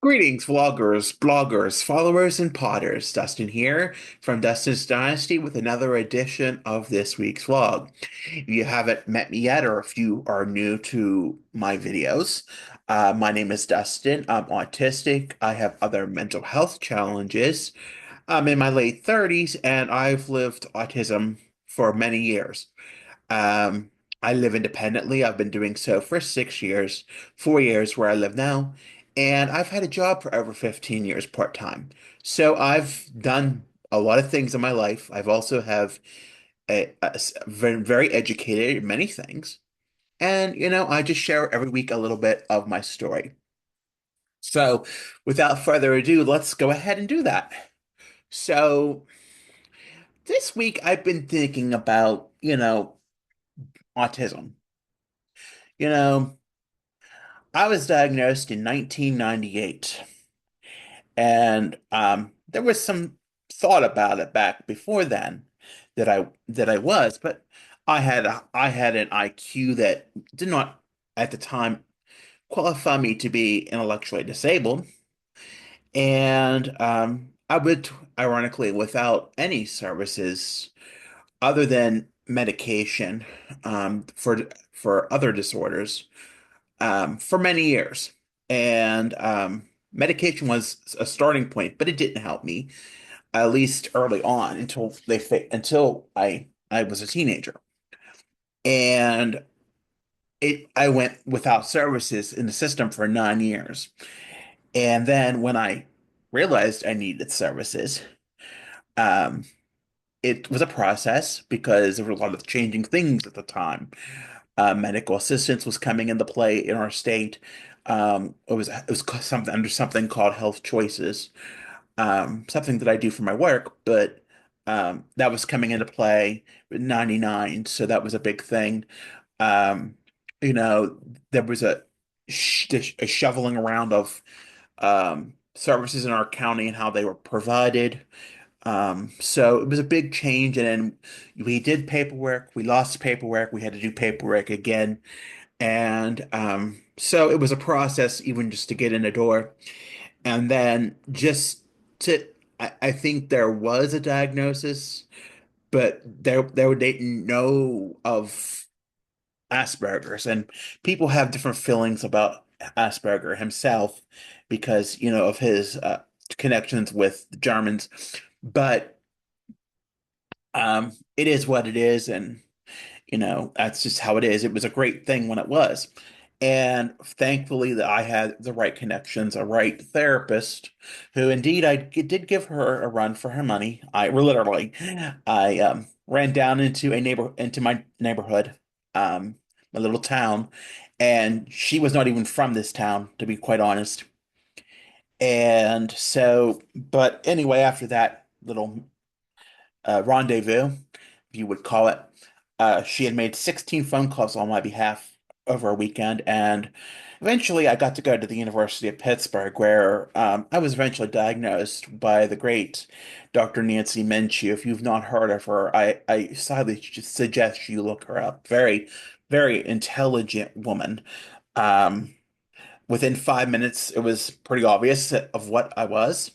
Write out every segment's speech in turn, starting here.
Greetings, vloggers, bloggers, followers, and potters. Dustin here from Dustin's Dynasty with another edition of this week's vlog. If you haven't met me yet, or if you are new to my videos, my name is Dustin. I'm autistic. I have other mental health challenges. I'm in my late 30s, and I've lived autism for many years. Um, I live independently. I've been doing so for 6 years, 4 years where I live now, and I've had a job for over 15 years part-time. So I've done a lot of things in my life. I've also have very, very educated in many things. And, I just share every week a little bit of my story. So without further ado, let's go ahead and do that. So this week I've been thinking about, autism. You know, I was diagnosed in 1998, and there was some thought about it back before then that I was, but I had an IQ that did not at the time qualify me to be intellectually disabled, and I would ironically without any services other than medication for other disorders for many years. And medication was a starting point, but it didn't help me, at least early on, until I was a teenager. And I went without services in the system for 9 years. And then when I realized I needed services, um, it was a process because there were a lot of changing things at the time. Medical assistance was coming into play in our state. It was something under something called Health Choices, something that I do for my work, but that was coming into play in '99, so that was a big thing. Um, you know, there was a shoveling around of services in our county and how they were provided. So it was a big change, and then we did paperwork. We lost paperwork. We had to do paperwork again, and so it was a process, even just to get in the door, and then just to. I think there was a diagnosis, but they didn't know of Asperger's, and people have different feelings about Asperger himself because of his connections with the Germans, but. It is what it is, and that's just how it is. It was a great thing when it was. And thankfully that I had the right connections, a right therapist, who indeed did give her a run for her money. I ran down into my neighborhood, my little town, and she was not even from this town, to be quite honest. And so, but anyway, after that little rendezvous, if you would call it. She had made 16 phone calls on my behalf over a weekend, and eventually I got to go to the University of Pittsburgh, where I was eventually diagnosed by the great Dr. Nancy Minshew. If you've not heard of her, I highly suggest you look her up. Very, very intelligent woman. Um, Within 5 minutes, it was pretty obvious of what I was.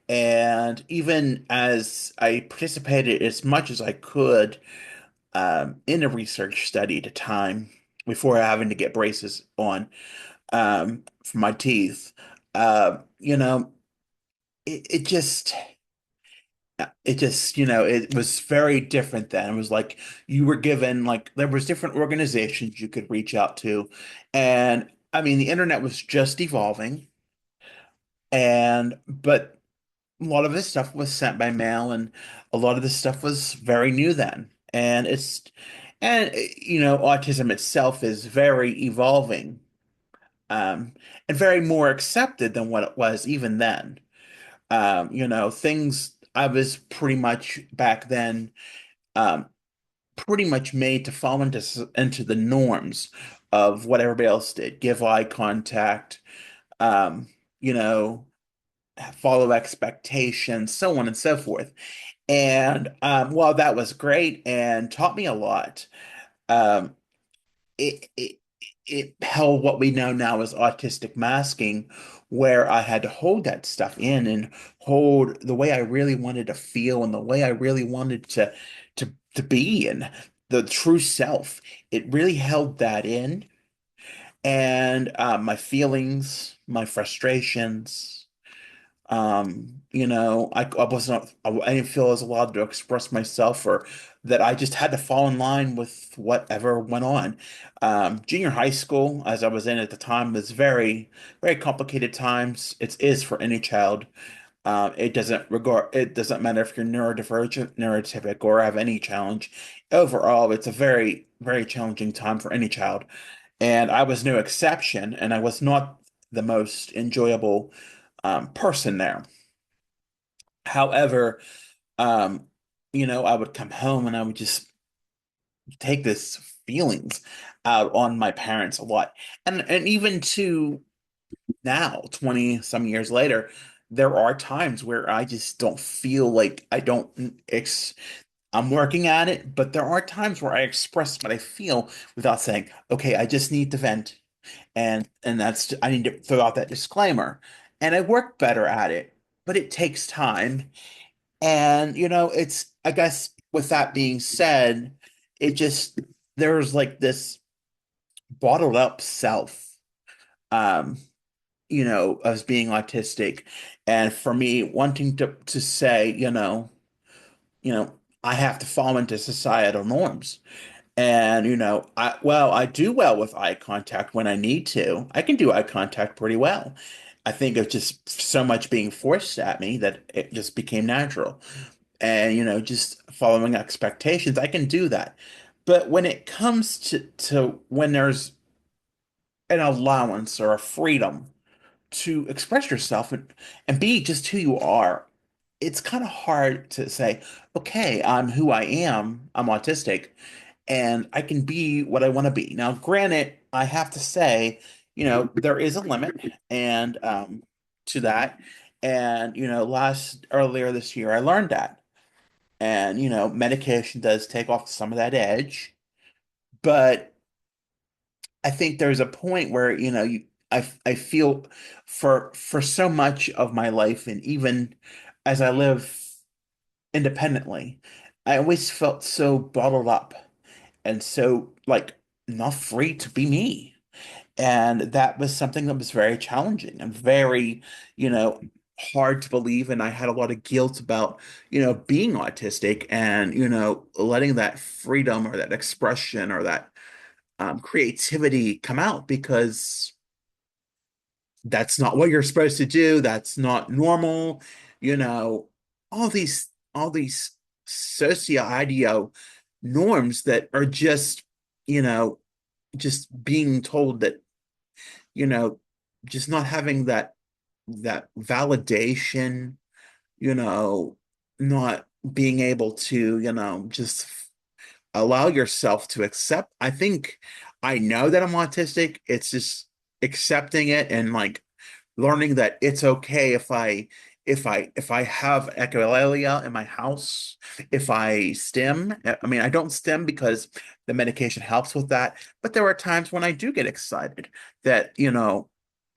And even as I participated as much as I could in a research study at a time before having to get braces on for my teeth, you know, it just, it was very different then. It was like you were given, like, there was different organizations you could reach out to. And I mean, the internet was just evolving. But a lot of this stuff was sent by mail, and a lot of this stuff was very new then. And autism itself is very evolving, um, and very more accepted than what it was even then. Things I was pretty much back then, um, pretty much made to fall into the norms of what everybody else did. Give eye contact, um, you know, follow expectations, so on and so forth. And while that was great and taught me a lot, um, it it held what we know now as autistic masking, where I had to hold that stuff in and hold the way I really wanted to feel and the way I really wanted to be and the true self. It really held that in, and my feelings, my frustrations. I wasn't, I didn't feel as allowed to express myself, or that I just had to fall in line with whatever went on. Junior high school, as I was in at the time, was very, very complicated times. It is for any child. It doesn't matter if you're neurodivergent, neurotypic, or have any challenge. Overall, it's a very, very challenging time for any child. And I was no exception, and I was not the most enjoyable person there. However, um, I would come home and I would just take this feelings out on my parents a lot. And even to now, 20 some years later, there are times where I just don't feel like I don't ex I'm working at it, but there are times where I express what I feel without saying, okay, I just need to vent. And that's I need to throw out that disclaimer. And I work better at it, but it takes time. And, I guess with that being said, it just, there's like this bottled up self, um, as being autistic. And for me, wanting to say, you know, I have to fall into societal norms. And, I do well with eye contact when I need to. I can do eye contact pretty well. I think of just so much being forced at me that it just became natural. And just following expectations, I can do that. But when it comes to when there's an allowance or a freedom to express yourself and be just who you are, it's kind of hard to say, okay, I'm who I am, I'm autistic, and I can be what I want to be. Now granted, I have to say, there is a limit and to that. And last earlier this year I learned that. And, medication does take off some of that edge, but I think there's a point where, I feel for so much of my life, and even as I live independently, I always felt so bottled up and so like not free to be me. And that was something that was very challenging and very, you know, hard to believe. And I had a lot of guilt about, being autistic and, letting that freedom or that expression or that creativity come out, because that's not what you're supposed to do. That's not normal. You know, all these socio-ideo norms that are just, you know, just being told that, you know, just not having that validation, you know, not being able to, just allow yourself to accept. I think I know that I'm autistic. It's just accepting it and like learning that it's okay if I have echolalia in my house, if I stim. I mean, I don't stim because the medication helps with that, but there are times when I do get excited that, and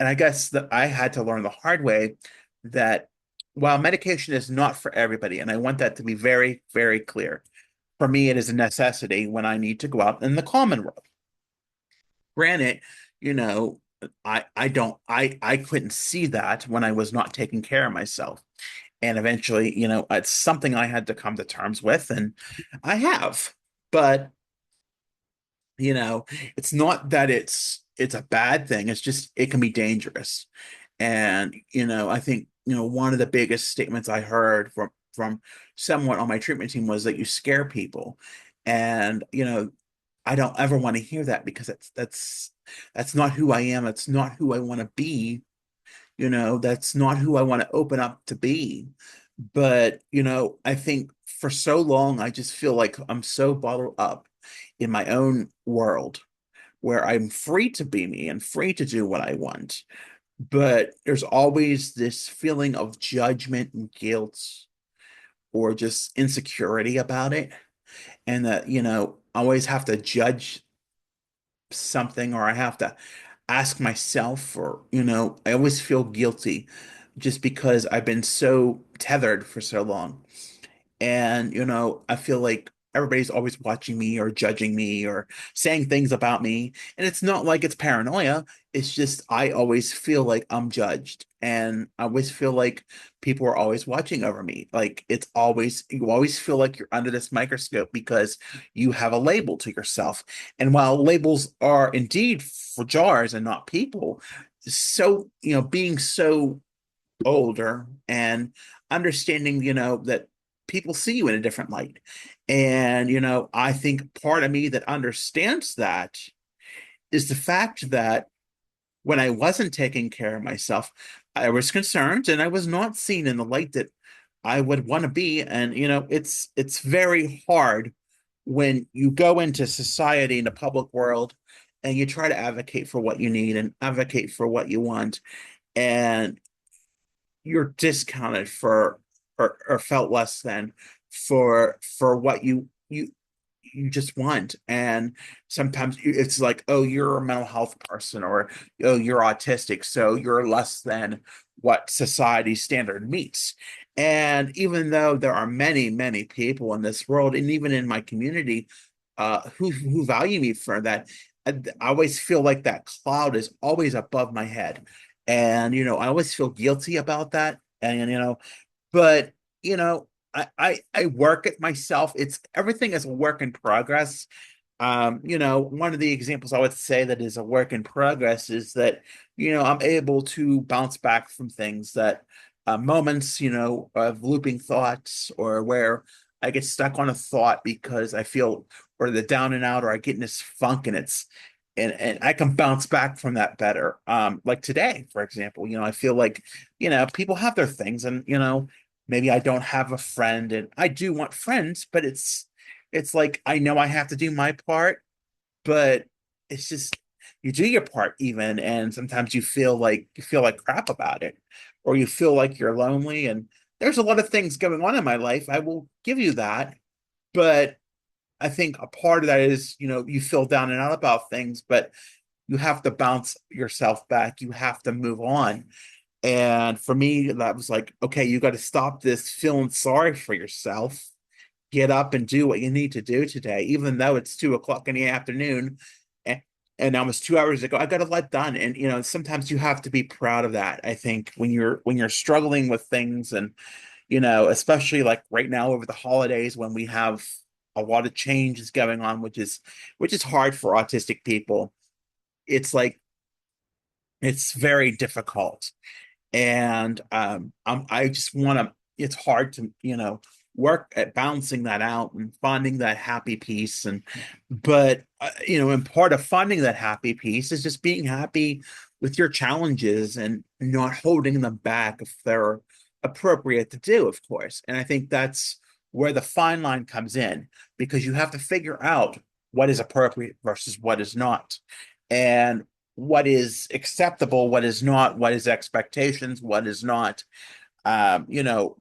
I guess that I had to learn the hard way that while medication is not for everybody, and I want that to be very, very clear. For me, it is a necessity when I need to go out in the common world. Granted, you know, I couldn't see that when I was not taking care of myself. And eventually, it's something I had to come to terms with, and I have. But, you know, it's not that it's a bad thing. It's just it can be dangerous. And, I think, one of the biggest statements I heard from someone on my treatment team was that you scare people. And, I don't ever want to hear that, because that's not who I am. That's not who I want to be. That's not who I want to open up to be. But, I think for so long I just feel like I'm so bottled up in my own world where I'm free to be me and free to do what I want. But there's always this feeling of judgment and guilt or just insecurity about it. And that, I always have to judge something or I have to ask myself, or, I always feel guilty just because I've been so tethered for so long. And, I feel like everybody's always watching me or judging me or saying things about me. And it's not like it's paranoia. It's just I always feel like I'm judged. And I always feel like people are always watching over me. Like you always feel like you're under this microscope because you have a label to yourself. And while labels are indeed for jars and not people, so, being so older and understanding, that people see you in a different light. And, I think part of me that understands that is the fact that when I wasn't taking care of myself, I was concerned and I was not seen in the light that I would want to be. And, it's very hard when you go into society in the public world and you try to advocate for what you need and advocate for what you want. And you're discounted for or felt less than for what you just want. And sometimes it's like, oh, you're a mental health person, or oh, you're autistic, so you're less than what society's standard meets. And even though there are many, many people in this world, and even in my community, who value me for that, I always feel like that cloud is always above my head. And, I always feel guilty about that. And, but, I work it myself. It's everything is a work in progress. One of the examples I would say that is a work in progress is that, I'm able to bounce back from things that moments, of looping thoughts, or where I get stuck on a thought because I feel, or the down and out, or I get in this funk, and and I can bounce back from that better. Like today, for example, I feel like, people have their things, and, maybe I don't have a friend, and I do want friends, but it's like I know I have to do my part, but it's just you do your part even, and sometimes you feel like crap about it, or you feel like you're lonely. And there's a lot of things going on in my life. I will give you that, but I think a part of that is, you feel down and out about things, but you have to bounce yourself back. You have to move on. And for me, that was like, okay, you got to stop this feeling sorry for yourself. Get up and do what you need to do today, even though it's 2 o'clock in the afternoon, and, and almost 2 hours ago. I got a lot done. And, sometimes you have to be proud of that. I think when you're struggling with things, and, especially like right now over the holidays when we have a lot of changes going on, which is hard for autistic people. It's like it's very difficult. And I just want to, it's hard to, work at balancing that out and finding that happy peace. And but and part of finding that happy peace is just being happy with your challenges and not holding them back if they're appropriate to do, of course. And I think that's where the fine line comes in, because you have to figure out what is appropriate versus what is not, and what is acceptable, what is not, what is expectations, what is not. Um, you know,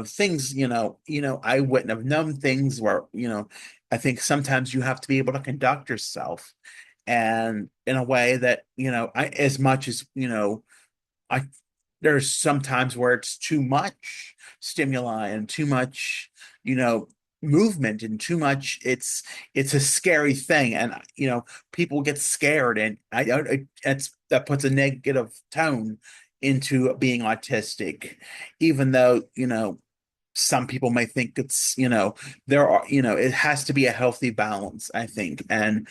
things, I wouldn't have known things where, I think sometimes you have to be able to conduct yourself and in a way that, as much as, I there's sometimes where it's too much stimuli and too much, you know, movement and too much. It's a scary thing, and people get scared, and that puts a negative tone into being autistic, even though some people may think it's there are it has to be a healthy balance, I think. And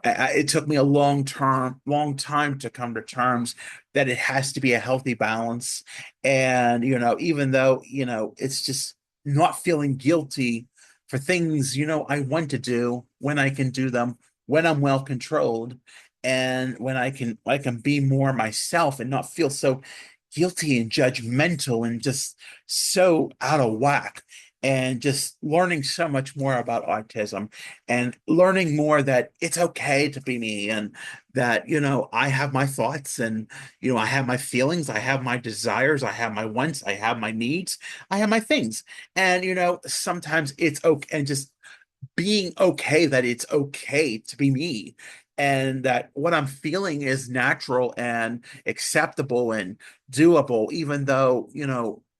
it took me a long time to come to terms that it has to be a healthy balance. And even though it's just not feeling guilty for things I want to do when I can do them, when I'm well controlled, and when I can be more myself and not feel so guilty and judgmental and just so out of whack. And just learning so much more about autism, and learning more that it's okay to be me, and that I have my thoughts, and I have my feelings, I have my desires, I have my wants, I have my needs, I have my things. And sometimes it's okay, and just being okay that it's okay to be me, and that what I'm feeling is natural and acceptable and doable, even though,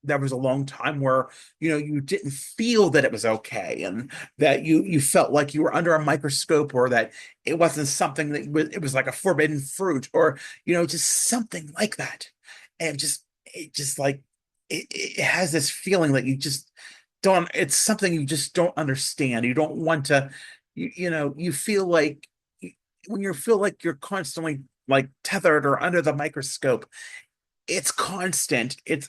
there was a long time where, you didn't feel that it was okay, and that you felt like you were under a microscope, or that it wasn't something that it was like a forbidden fruit, or, just something like that. And it just like, it has this feeling that you just don't, it's something you just don't understand. You don't want to, you feel like, when you feel like you're constantly like tethered or under the microscope, it's constant. It's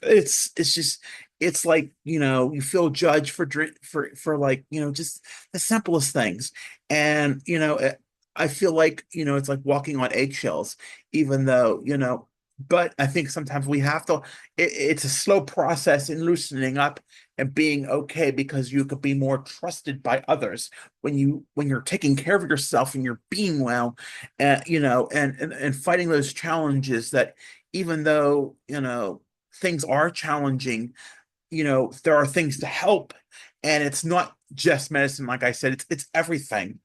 just, it's like, you feel judged for like, just the simplest things. And I feel like, it's like walking on eggshells, even though, but I think sometimes we have to, it's a slow process in loosening up and being okay, because you could be more trusted by others when you're taking care of yourself and you're being well, and and fighting those challenges, that even though, things are challenging, there are things to help. And it's not just medicine, like I said, it's everything.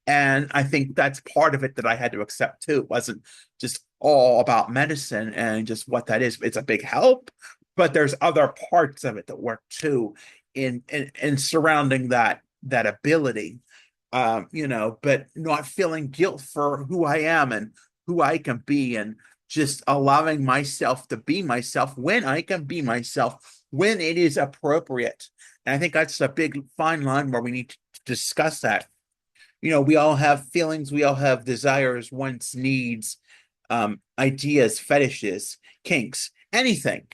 And I think that's part of it that I had to accept too. It wasn't just all about medicine and just what that is. It's a big help, but there's other parts of it that work too, in surrounding that ability. But not feeling guilt for who I am and who I can be, and just allowing myself to be myself when I can be myself when it is appropriate. And I think that's a big fine line where we need to discuss that. We all have feelings, we all have desires, wants, needs, ideas, fetishes, kinks, anything.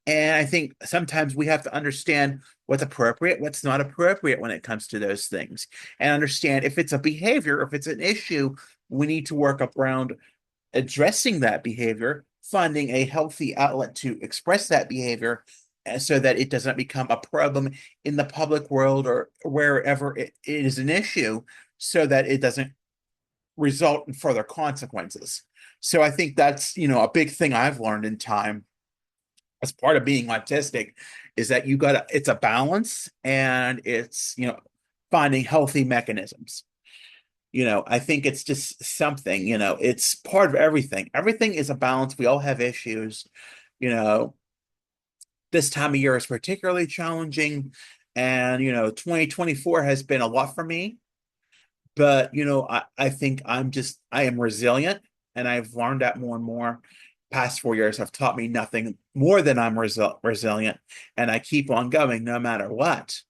And I think sometimes we have to understand what's appropriate, what's not appropriate when it comes to those things, and understand if it's a behavior, if it's an issue, we need to work around addressing that behavior, finding a healthy outlet to express that behavior, so that it doesn't become a problem in the public world or wherever it is an issue, so that it doesn't result in further consequences. So I think that's, a big thing I've learned in time as part of being autistic, is that it's a balance, and it's, finding healthy mechanisms. I think it's just something, it's part of everything. Everything is a balance. We all have issues. You know, this time of year is particularly challenging. And, 2024 has been a lot for me. But, I think I am resilient, and I've learned that more and more. Past 4 years have taught me nothing more than I'm resilient, and I keep on going no matter what.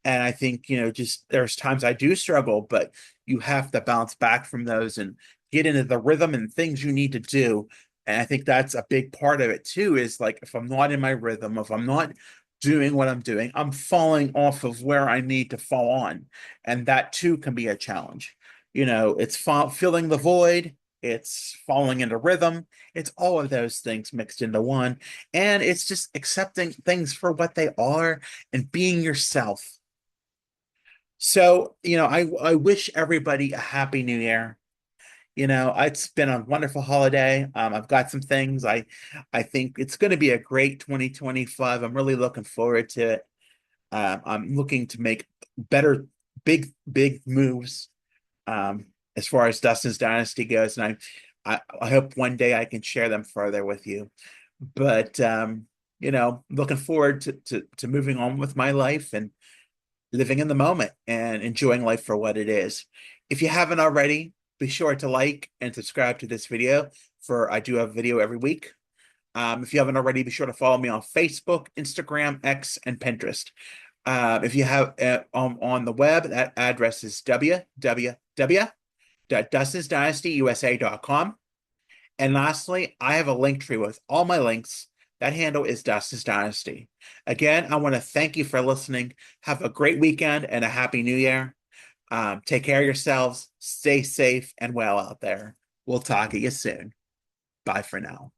And I think, just there's times I do struggle, but you have to bounce back from those and get into the rhythm and things you need to do. And I think that's a big part of it too, is like, if I'm not in my rhythm, if I'm not doing what I'm doing, I'm falling off of where I need to fall on. And that too can be a challenge. It's filling the void, it's falling into rhythm, it's all of those things mixed into one. And it's just accepting things for what they are and being yourself. So, I wish everybody a happy new year. It's been a wonderful holiday. I've got some things. I think it's going to be a great 2025. I'm really looking forward to it. I'm looking to make better, big moves, as far as Dustin's Dynasty goes. And I hope one day I can share them further with you. But, looking forward to moving on with my life and living in the moment and enjoying life for what it is. If you haven't already, be sure to like and subscribe to this video, for I do have a video every week. If you haven't already, be sure to follow me on Facebook, Instagram, X, and Pinterest. If you have on the web, that address is www.dustinsdynastyusa.com. And lastly, I have a link tree with all my links. That handle is Dustin's Dynasty. Again, I want to thank you for listening. Have a great weekend and a happy new year. Take care of yourselves. Stay safe and well out there. We'll talk to you soon. Bye for now.